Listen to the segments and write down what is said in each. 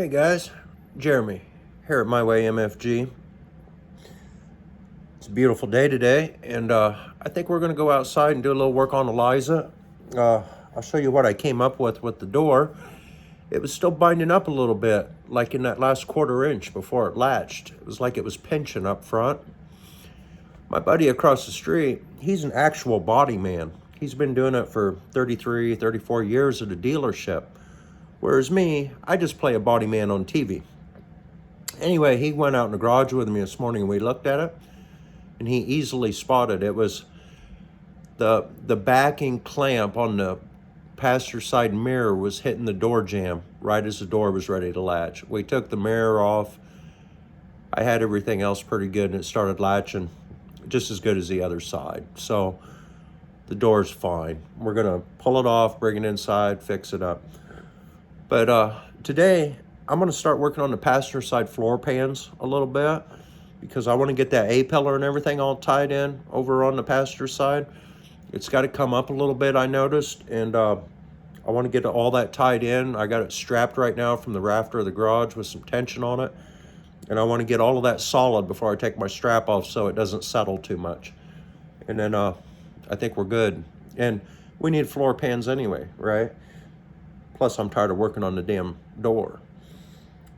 Hey guys, Jeremy here at My Way MFG. It's a beautiful day today, and I think we're going to go outside and do a little work on Eliza. I'll show you what I came up with the door. It was still binding up a little bit, like in that last 1/4 inch before it latched. It was like it was pinching up front. My buddy across the street, he's an actual body man. He's been doing it for 33, 34 years at a dealership. Whereas me, I just play a body man on TV. Anyway, he went out in the garage with me this morning and we looked at it, and he easily spotted it was the backing clamp on the passenger side mirror was hitting the door jamb right as the door was ready to latch. We took the mirror off. I had everything else pretty good, and it started latching just as good as the other side. So the door's fine. We're gonna pull it off, bring it inside, fix it up. But today, I'm gonna start working on the passenger side floor pans a little bit, because I wanna get that A-pillar and everything all tied in over on the passenger side. It's gotta come up a little bit, I noticed, and I wanna get all that tied in. I got it strapped right now from the rafter of the garage with some tension on it, and I wanna get all of that solid before I take my strap off so it doesn't settle too much. And then I think we're good. And we need floor pans anyway, right? Plus, I'm tired of working on the damn door.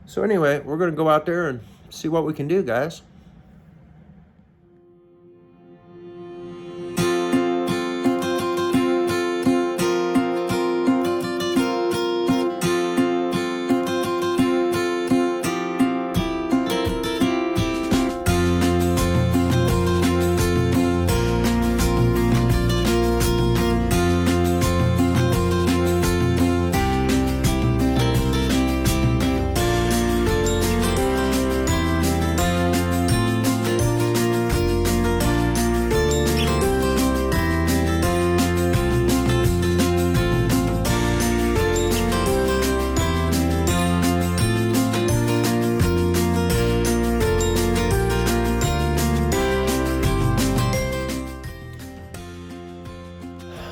So anyway, we're gonna go out there and see what we can do, guys.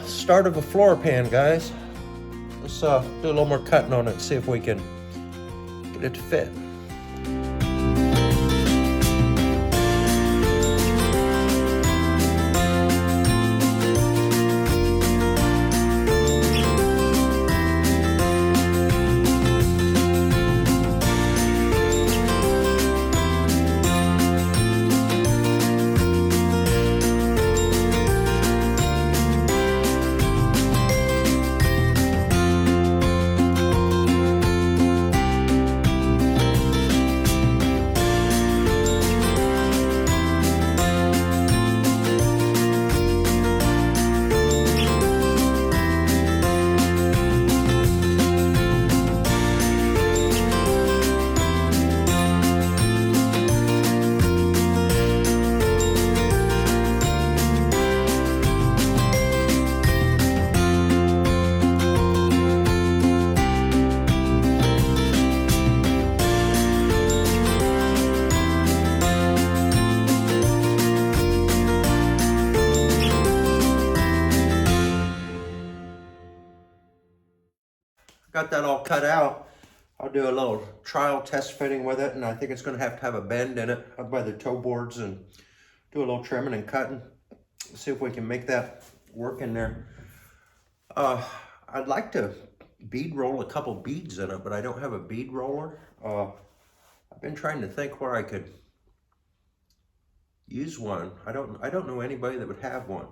Start of a floor pan, guys. Let's do a little more cutting on it and see if we can get it to fit. Got that all cut out. I'll do a little trial test fitting with it, and I think it's going to have a bend in it up by the toe boards, and do a little trimming and cutting. See if we can make that work in there. I'd like to bead roll a couple beads in it, but I don't have a bead roller. I've been trying to think where I could use one. I don't know anybody that would have one.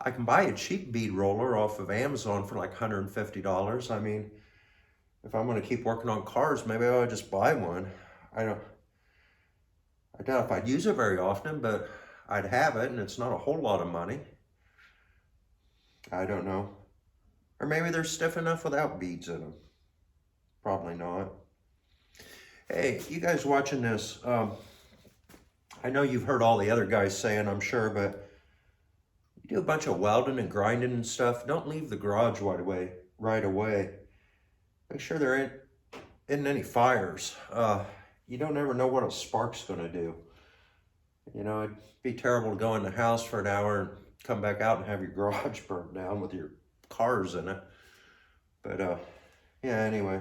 I can buy a cheap bead roller off of Amazon for like $150. I mean, if I'm going to keep working on cars, maybe I'll just buy one. I doubt if I'd use it very often, but I'd have it, and it's not a whole lot of money. I don't know. Or maybe they're stiff enough without beads in them. Probably not. Hey, you guys watching this, I know you've heard all the other guys saying, I'm sure, but you do a bunch of welding and grinding and stuff, don't leave the garage right away. Make sure there isn't any fires. You don't ever know what a spark's gonna do. You know, it'd be terrible to go in the house for an hour and come back out and have your garage burnt down with your cars in it. But yeah, anyway.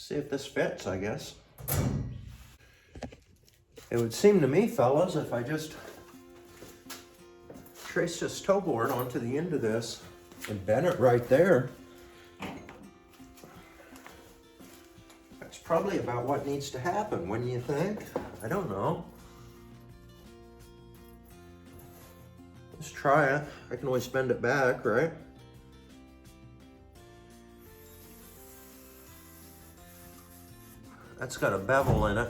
See if this fits, I guess. It would seem to me, fellas, if I just trace this toe board onto the end of this and bend it right there, that's probably about what needs to happen, wouldn't you think? I don't know. Let's try it. I can always bend it back, right? That's got a bevel in it.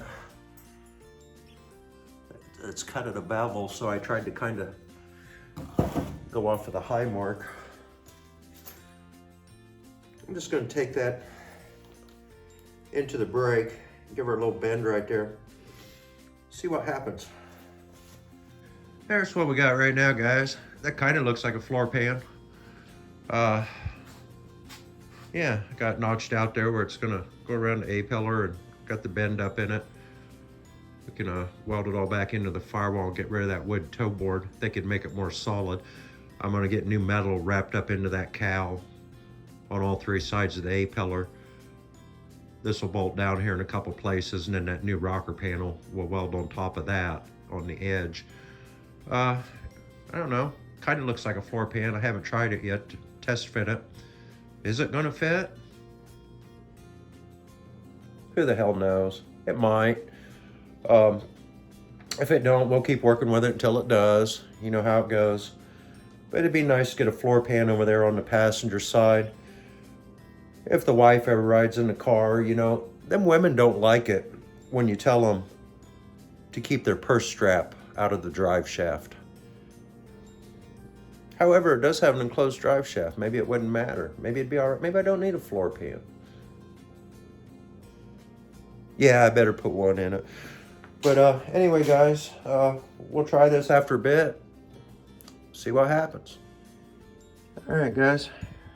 It's cut at a bevel, so I tried to kind of go off of the high mark. I'm just going to take that into the brake, give her a little bend right there. See what happens. There's what we got right now, guys. That kind of looks like a floor pan. Yeah, got notched out there where it's gonna go around the A-pillar and got the bend up in it. We can weld it all back into the firewall and get rid of that wood toe board. They could make it more solid. I'm gonna get new metal wrapped up into that cowl on all three sides of the A-pillar. This will bolt down here in a couple places, and then that new rocker panel will weld on top of that on the edge. I don't know, kind of looks like a floor pan. I haven't tried it yet to test fit it. Is it gonna fit? Who the hell knows? It might. If it don't, we'll keep working with it until it does. You know how it goes. But it'd be nice to get a floor pan over there on the passenger side. If the wife ever rides in the car, you know, them women don't like it when you tell them to keep their purse strap out of the drive shaft. However, it does have an enclosed drive shaft. Maybe it wouldn't matter. Maybe it'd be all right. Maybe I don't need a floor pan. Yeah, I better put one in it. But anyway, guys, we'll try this after a bit. See what happens. All right, guys.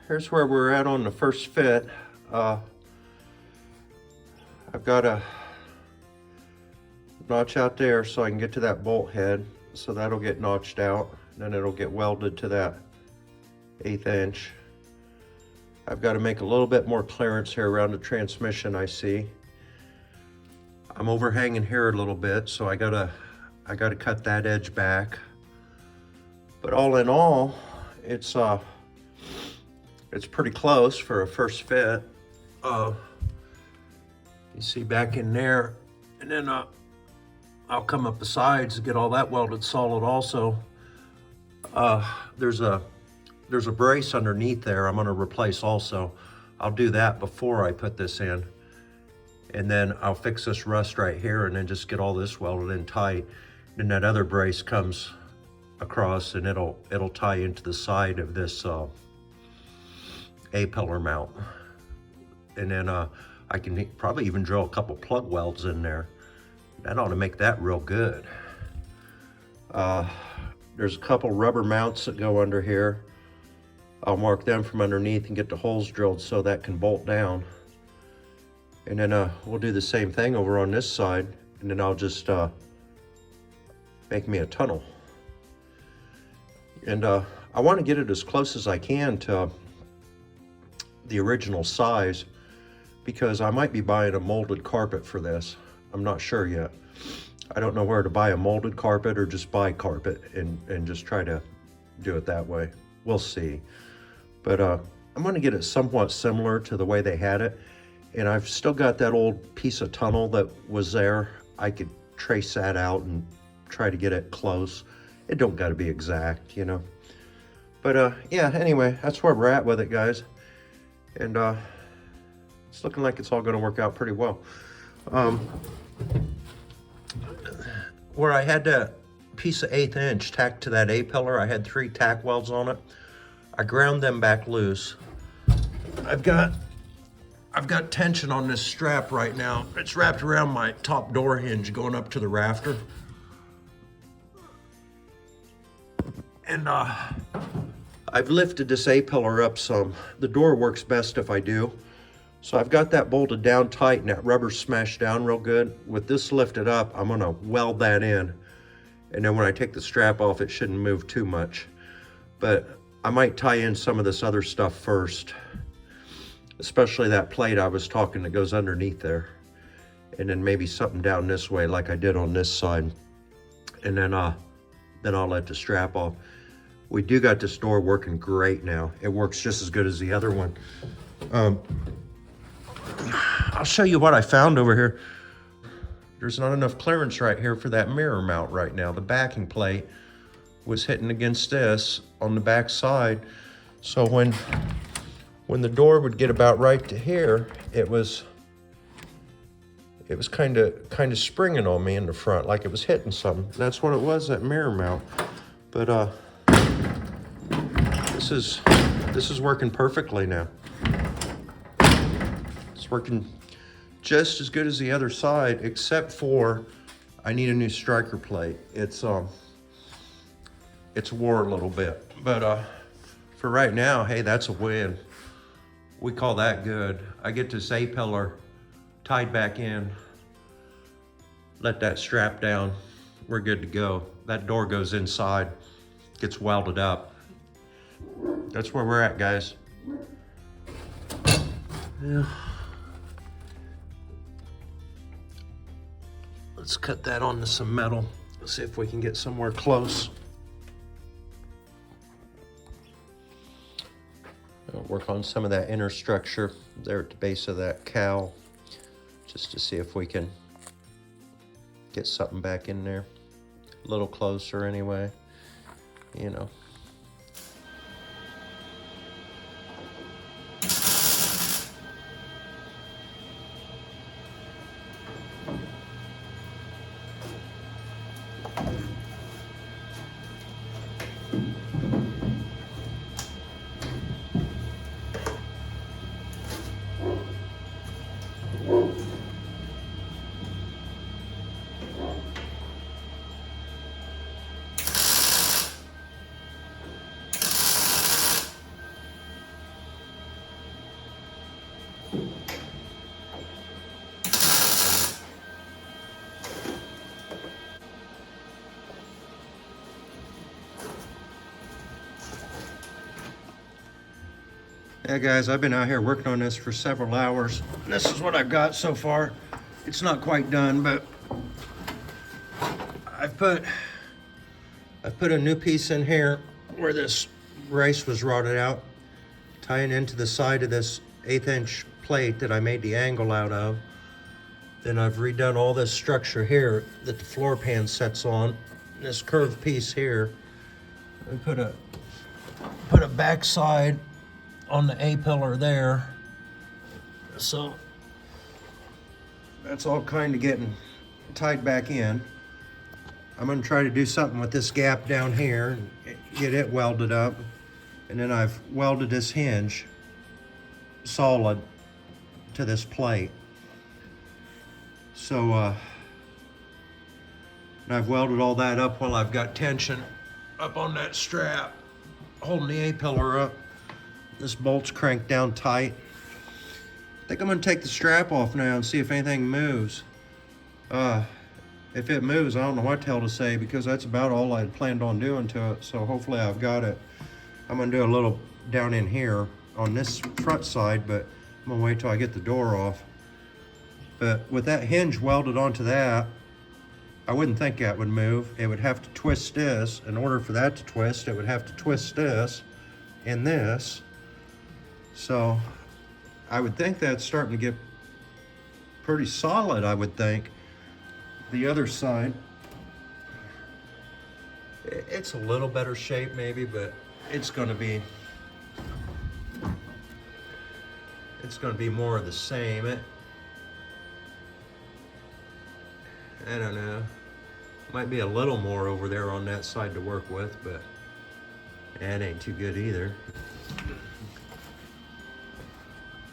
Here's where we're at on the first fit. I've got a notch out there so I can get to that bolt head. So that'll get notched out. Then it'll get welded to that 1/8 inch. I've got to make a little bit more clearance here around the transmission, I see. I'm overhanging here a little bit, so I gotta cut that edge back. But all in all, it's pretty close for a first fit. You see back in there, and then I'll come up the sides to get all that welded solid also. There's a brace underneath there I'm gonna replace also. I'll do that before I put this in. And then I'll fix this rust right here and then just get all this welded in tight. Then that other brace comes across and it'll tie into the side of this A-pillar mount. And then I can probably even drill a couple plug welds in there. That ought to make that real good. There's a couple rubber mounts that go under here. I'll mark them from underneath and get the holes drilled so that can bolt down. And then we'll do the same thing over on this side, and then I'll just make me a tunnel. And I want to get it as close as I can to the original size, because I might be buying a molded carpet for this. I'm not sure yet. I don't know where to buy a molded carpet or just buy carpet and just try to do it that way. We'll see. But I'm going to get it somewhat similar to the way they had it. And I've still got that old piece of tunnel that was there. I could trace that out and try to get it close. It don't got to be exact, you know. But yeah, anyway, that's where we're at with it, guys. And it's looking like it's all going to work out pretty well. Where I had that piece of 1/8 inch tacked to that A-pillar, I had 3 tack welds on it. I ground them back loose. I've got tension on this strap right now. It's wrapped around my top door hinge going up to the rafter. And I've lifted this A-pillar up some. The door works best if I do. So I've got that bolted down tight and that rubber smashed down real good. With this lifted up, I'm gonna weld that in. And then when I take the strap off, it shouldn't move too much. But I might tie in some of this other stuff first. especially that plate I was talking that goes underneath there. And then maybe something down this way like I did on this side. And then I'll let the strap off. We do got this door working great now. It works just as good as the other one. I'll show you what I found over here. There's not enough clearance right here for that mirror mount right now. The backing plate was hitting against this on the back side. So when the door would get about right to here, it was kind of springing on me in the front, like it was hitting something. That's what it was, that mirror mount. But this is working perfectly now. It's working just as good as the other side, except for I need a new striker plate. It's wore a little bit, but for right now, hey, that's a win. We call that good. I get this A-pillar tied back in, let that strap down, we're good to go. That door goes inside, gets welded up. That's where we're at, guys. Yeah. Let's cut that onto some metal. Let's see if we can get somewhere close. I'll work on some of that inner structure there at the base of that cowl, just to see if we can get something back in there. A little closer anyway, you know. Yeah, guys, I've been out here working on this for several hours. This is what I've got so far. It's not quite done, but I've put a new piece in here where this brace was rotted out, tying into the side of this 1/8 inch plate that I made the angle out of. Then I've redone all this structure here that the floor pan sets on. This curved piece here. I put a backside on the A-pillar there. So that's all kind of getting tied back in. I'm gonna try to do something with this gap down here and get it welded up. And then I've welded this hinge solid to this plate. So and I've welded all that up while I've got tension up on that strap, holding the A-pillar up. This bolt's cranked down tight. I think I'm gonna take the strap off now and see if anything moves. If it moves, I don't know what the hell to say, because that's about all I had planned on doing to it. So hopefully I've got it. I'm gonna do a little down in here on this front side, but I'm gonna wait till I get the door off. But with that hinge welded onto that, I wouldn't think that would move. It would have to twist this. In order for that to twist, it would have to twist this and this. So I would think that's starting to get pretty solid, I would think. The other side, it's a little better shape maybe, but it's gonna be more of the same. I don't know. Might be a little more over there on that side to work with, but that ain't too good either.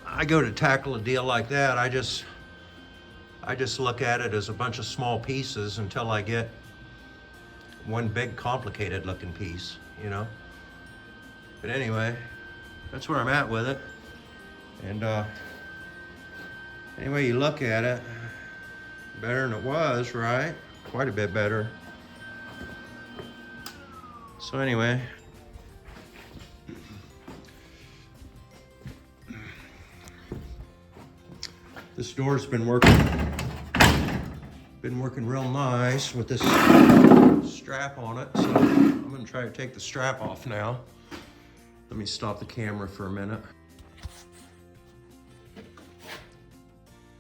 I go to tackle a deal like that, I just look at it as a bunch of small pieces until I get one big complicated looking piece, you know? But anyway, that's where I'm at with it. And any way you look at it, better than it was, right? Quite a bit better. So anyway, This door's been working real nice with this strap on it. So I'm gonna try to take the strap off now. Let me stop the camera for a minute.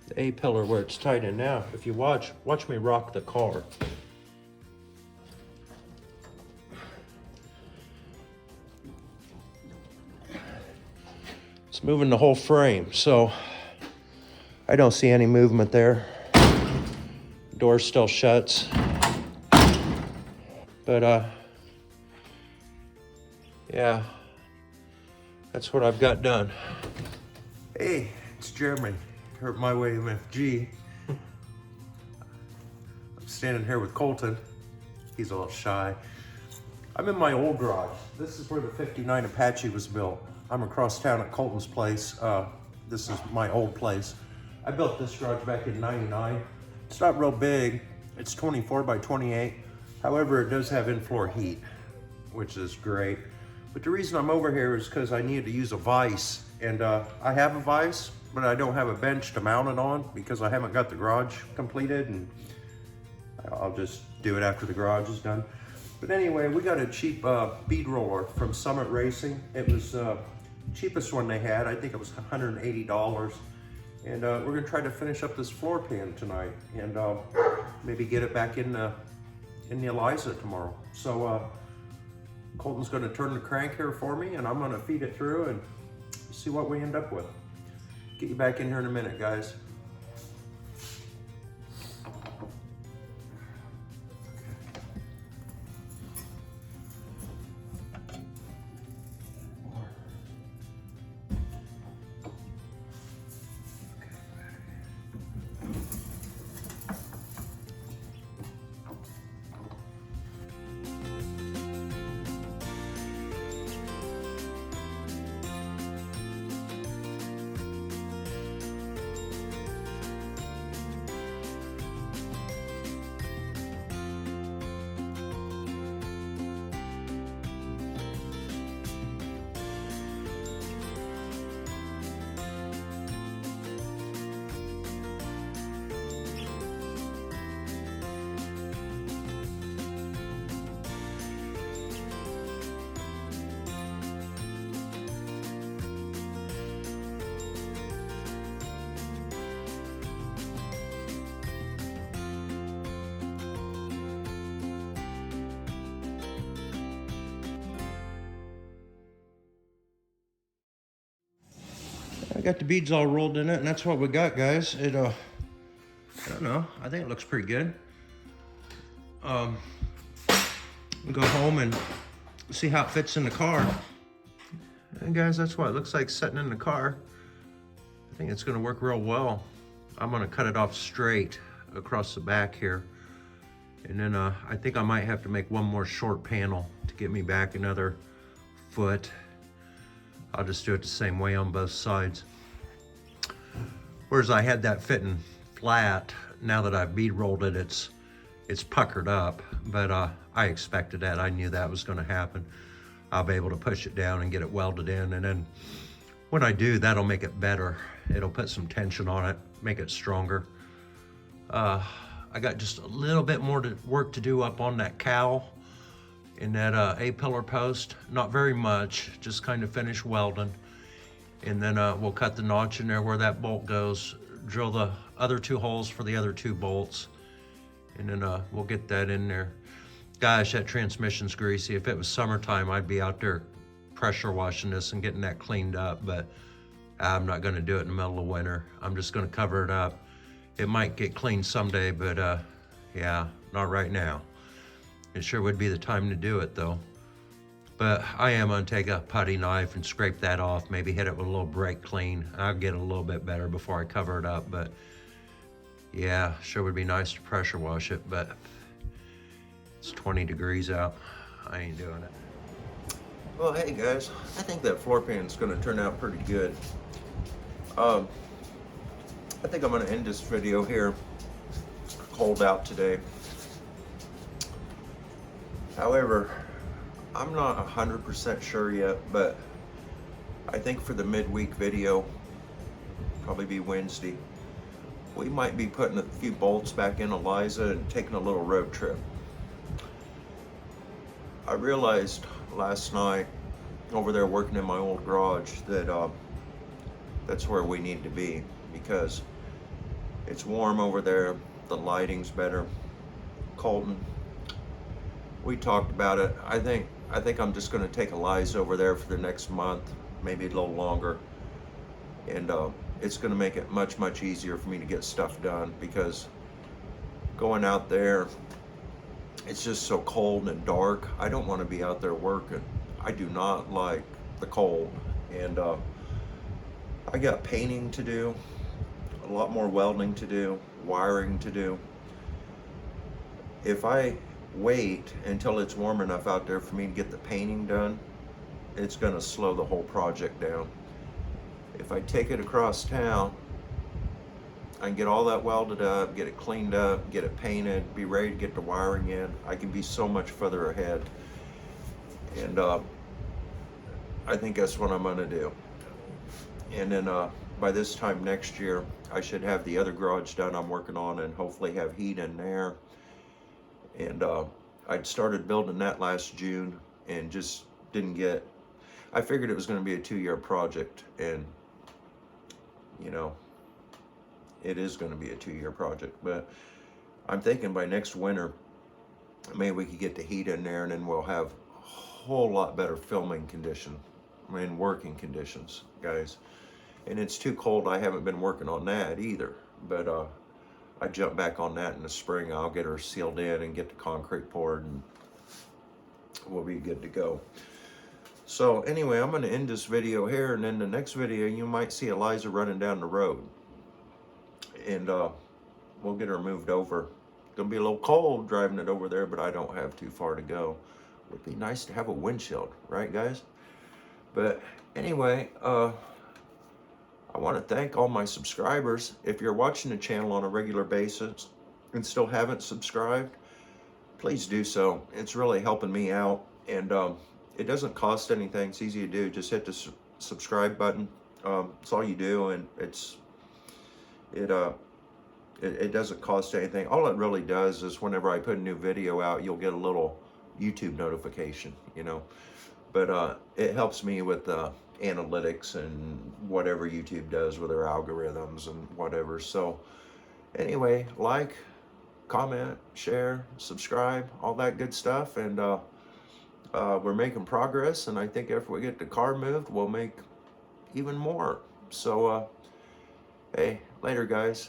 The A-pillar where it's tight in now. If you watch me rock the car. It's moving the whole frame, so I don't see any movement there. Door still shuts. But yeah, that's what I've got done. Hey, it's Jeremy. Hurt my way MFG. I'm standing here with Colton. He's a little shy. I'm in my old garage. This is where the '59 Apache was built. I'm across town at Colton's place. This is my old place. I built this garage back in '99. It's not real big. It's 24 by 28. However, it does have in-floor heat, which is great. But the reason I'm over here is because I needed to use a vise. And I have a vise, but I don't have a bench to mount it on because I haven't got the garage completed, and I'll just do it after the garage is done. But anyway, we got a cheap bead roller from Summit Racing. It was the cheapest one they had. I think it was $180. And we're gonna try to finish up this floor pan tonight and maybe get it back in the Eliza tomorrow. So Colton's gonna turn the crank here for me, and I'm gonna feed it through and see what we end up with. Get you back in here in a minute, guys. I got the beads all rolled in it, and that's what we got, guys. I don't know, I think it looks pretty good. We'll go home and see how it fits in the car. And guys, that's what it looks like sitting in the car. I think it's gonna work real well. I'm gonna cut it off straight across the back here. And then I think I might have to make one more short panel to get me back another foot. I'll just do it the same way on both sides. Whereas I had that fitting flat, now that I've bead rolled it, it's puckered up, but I expected that. I knew that was gonna happen. I'll be able to push it down and get it welded in, and then when I do, that'll make it better. It'll put some tension on it, make it stronger. I got just a little bit more work to do up on that cowl in that A-pillar post. Not very much, just kind of finish welding. And then we'll cut the notch in there where that bolt goes, drill the other two holes for the other two bolts, and then we'll get that in there. Gosh, that transmission's greasy. If it was summertime, I'd be out there pressure washing this and getting that cleaned up, but I'm not gonna do it in the middle of winter. I'm just gonna cover it up. It might get cleaned someday, but yeah, not right now. It sure would be the time to do it though. But I am gonna take a putty knife and scrape that off, maybe hit it with a little brake clean. I'll get it a little bit better before I cover it up, but yeah, sure would be nice to pressure wash it, but it's 20 degrees out. I ain't doing it. Well, hey guys, I think that floor pan's gonna turn out pretty good. I think I'm gonna end this video here. It's cold out today. However, I'm not 100% sure yet, but I think for the midweek video, probably be Wednesday, we might be putting a few bolts back in Eliza and taking a little road trip. I realized last night over there working in my old garage that that's where we need to be, because it's warm over there, the lighting's better. Colton, we talked about it. I think I'm just going to take Eliza over there for the next month, maybe a little longer, and it's going to make it much easier for me to get stuff done, because going out there, it's just so cold and dark. I don't want to be out there working. I do not like the cold, and I got painting to do, a lot more welding to do, wiring to do. If I wait until it's warm enough out there for me to get the painting done, it's going to slow the whole project down. If I take it across town, I can get all that welded up, get it cleaned up, get it painted, be ready to get the wiring in. I can be so much further ahead. And I think that's what I'm going to do. And then by this time next year, I should have the other garage done I'm working on, and hopefully have heat in there. And I'd started building that last June and just didn't get, I figured it was going to be a 2-year project, and you know, it is going to be a 2-year project. But I'm thinking by next winter, maybe we could get the heat in there, and then we'll have a whole lot better filming condition, working conditions, guys. And it's too cold. I haven't been working on that either, but I jump back on that in the spring. I'll get her sealed in and get the concrete poured, and we'll be good to go. So anyway, I'm going to end this video here, and in the next video you might see Eliza running down the road, and we'll get her moved over. It's going to be a little cold driving it over there, but I don't have too far to go. It would be nice to have a windshield, right guys? But anyway, I want to thank all my subscribers. If you're watching the channel on a regular basis and still haven't subscribed, please do so. It's really helping me out, and it doesn't cost anything. It's easy to do. Just hit the subscribe button. It's all you do, and it doesn't cost anything. All it really does is whenever I put a new video out, you'll get a little YouTube notification, you know. But it helps me with analytics and whatever YouTube does with their algorithms and whatever. So anyway, like, comment, share, subscribe, all that good stuff. And we're making progress, and I think if we get the car moved, we'll make even more. So hey, later guys.